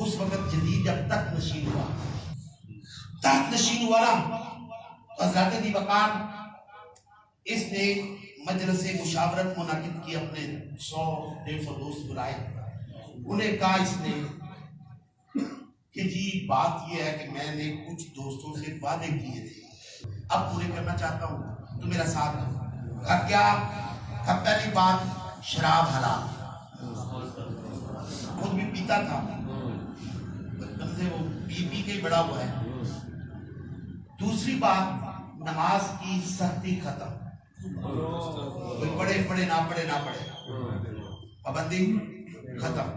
اس وقت یزید جب تخت نشین ہوا، تخت نشین ہوا نا، حضرت ابی بکر اس نے مجلس مشاورت منعقد کی، اپنے 100-150 دوست بلائے، انہیں کہا اس نے کہ جی بات یہ ہے کہ میں نے کچھ دوستوں سے وعدے کیے تھے، اب پورے کرنا چاہتا ہوں، تو میرا ساتھ دو۔ کہا کیا؟ کہا پہلی بات شراب حلال، خود بھی پیتا تھا، بچپن سے وہ پی کے بڑا ہوا ہے۔ دوسری بات نماز کی سختی ختم، کوئی پڑھے نہ پڑھے، پابندی ختم۔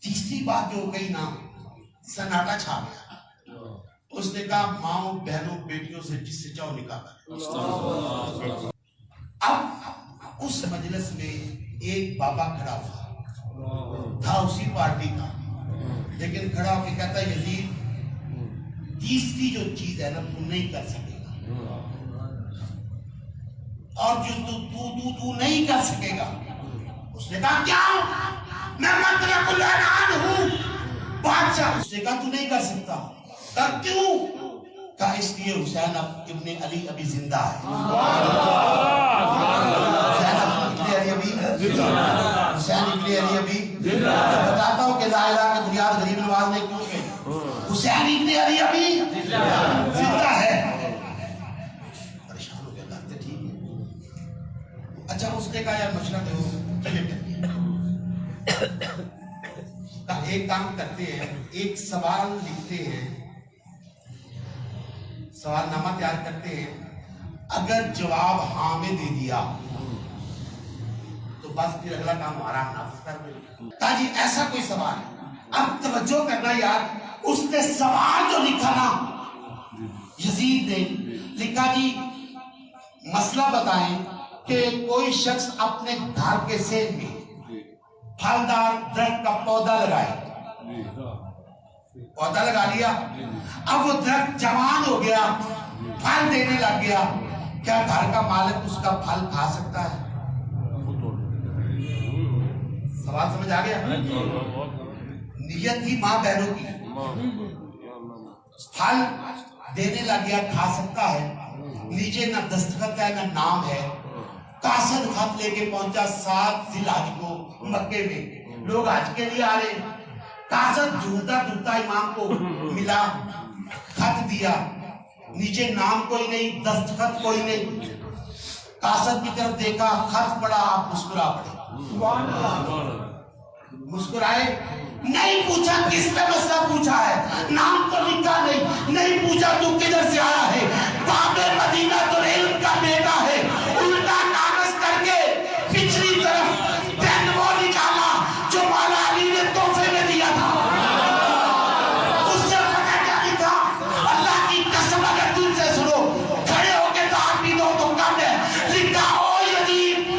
تیسری بات جو گئی نا، سناٹا چھا گیا، اس نے کہا ماؤں بہنوں بیٹیوں سے جس سے چاہو نکاح کر۔ اب اس مجلس میں ایک بابا کھڑا ہوا تھا اسی پارٹی کا، لیکن کھڑا ہو کے کہتا ہے یزید تیسری جو چیز ہے نا تو نہیں کر سکے گا، اور جو تو نہیں کر سکے گا۔ اس نے کہا کیا؟ میں مطلق العنان ہوں بادشاہ۔ اس نے کہا تو نہیں کر سکتا۔ کہا کیوں؟ کہا اس لیے حسین ابن علی ابھی زندہ ہے، حسین ابن علی ابھی بتاتا ہوں کہ لا الہ کی بنیاد غریب نواز نے کیوں کی، حسین ابن علی ابھی زندہ ہے۔ پریشان ہو گیا، کہتے ٹھیک ہے۔ اچھا اس نے کہا یار مشورہ دو، چلے کر ایک کام کرتے ہیں، ایک سوال لکھتے ہیں، سوال نامہ تیار کرتے ہیں، اگر جواب ہاں میں دے دیا تو بس پھر اگلا کام ہمارا نافذ کر دیں۔ کہا جی ایسا کوئی سوال ہے، اب توجہ کرنا یار، اس نے سوال جو لکھا نا یزید نے لکھا جی مسئلہ بتائیں کہ کوئی شخص اپنے گھر کے سیب میں پھلدار درخت کا پودا لگائے، پودا لگا لیا، اب وہ درخت جوان ہو گیا، پھل دینے لگ گیا، کیا گھر کا مالک اس کا پھل کھا سکتا ہے؟ سوال سمجھ آ گیا؟ نیت تھی ماں بہنوں کی، پھل دینے لگ گیا، کھا سکتا ہے، نیچے نہ دستخط ہے نہ نام ہے، قاصد خط لے کے پہنچا 7 ذی الحج کو مکے میں، لوگ حج کے لیے آ رہے، قاصد ڈھونڈتا ڈھونڈتا امام کو ملا، خط دیا، نیچے نام کوئی نہیں، دستخط کوئی نہیں، قاصد کی طرف دیکھا، خط پڑھا، آپ مسکرا پڑے، مسکرائے، نہیں پوچھا کس نے مسئلہ پوچھا ہے، نام تو لکھا نہیں پوچھا تو کدھر سے آیا ہے، باب مدینہ تو علم کا بیٹا ہے، الٹا کاغذ کر کے پچھلی طرف پین وہ نکالا جو مولا علی نے تحفے میں دیا تھا، اس سے پتہ کیا لکھا، اللہ کی قسم اگر دل سے سنو، کھڑے ہو کے تو آپ بھی دو تو کم ہے، لکھا او یزید،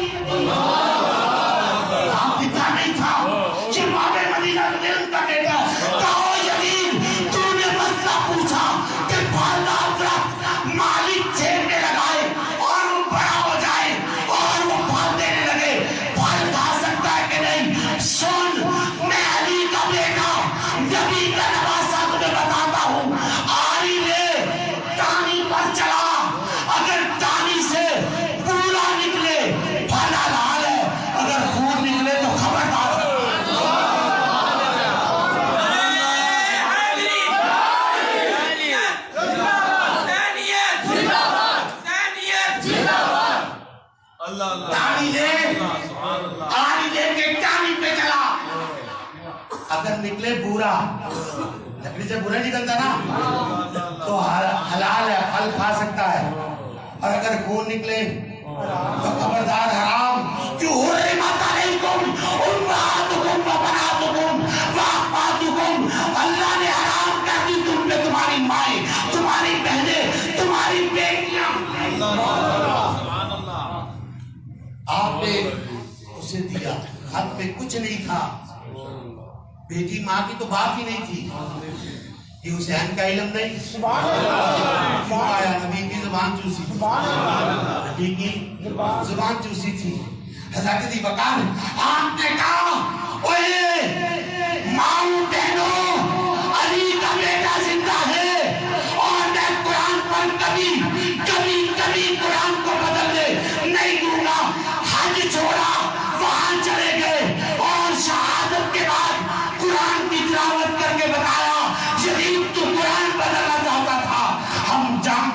آپ لکھا نہیں تھا کہ باب مدینہ تو علم کا بیٹا ہے، کہو یزید تو نے مسئلہ پوچھا کہ پھلدار درخت مالک جیب میں لگائے اور وہ بڑا ہو جائے اور وہ پھل دینے لگے، پھل کھا سکتا ہے کہ نہیں؟ سن میں علی کا بیٹا نبی کا نواسا تمہیں بتاتا ہوں، آری لے ٹانی پر چلا، اگر ٹانی سے پورا نکلے پھل حلال ہے، اگر خون نکلے تو خبردار۔ اگر نکلے بورا، لکڑی سے بورا نکلتا نا تو حلال ہے، پھل کھا سکتا ہے، اور اگر خون نکلے تو خبردار حرام۔ جو حرمت علیکم امہاتکم و بناتکم و اخواتکم، اللہ نے حرام کر دی تم پہ تمہاری مائیں، تمہاری بہنیں، تمہاری بیٹیاں۔ آپ نے اسے دیا، خط پہ کچھ نہیں تھا، بیٹی ماں کی تو بات ہی نہیں تھی، یہ حسین کا علم نہیں، کیوں آیا؟ نبی کی زبان چوسی تھی، نبی کی زبان چوسی تھی۔ حضرت ابی بکر آپ نے کہا اوے ماؤں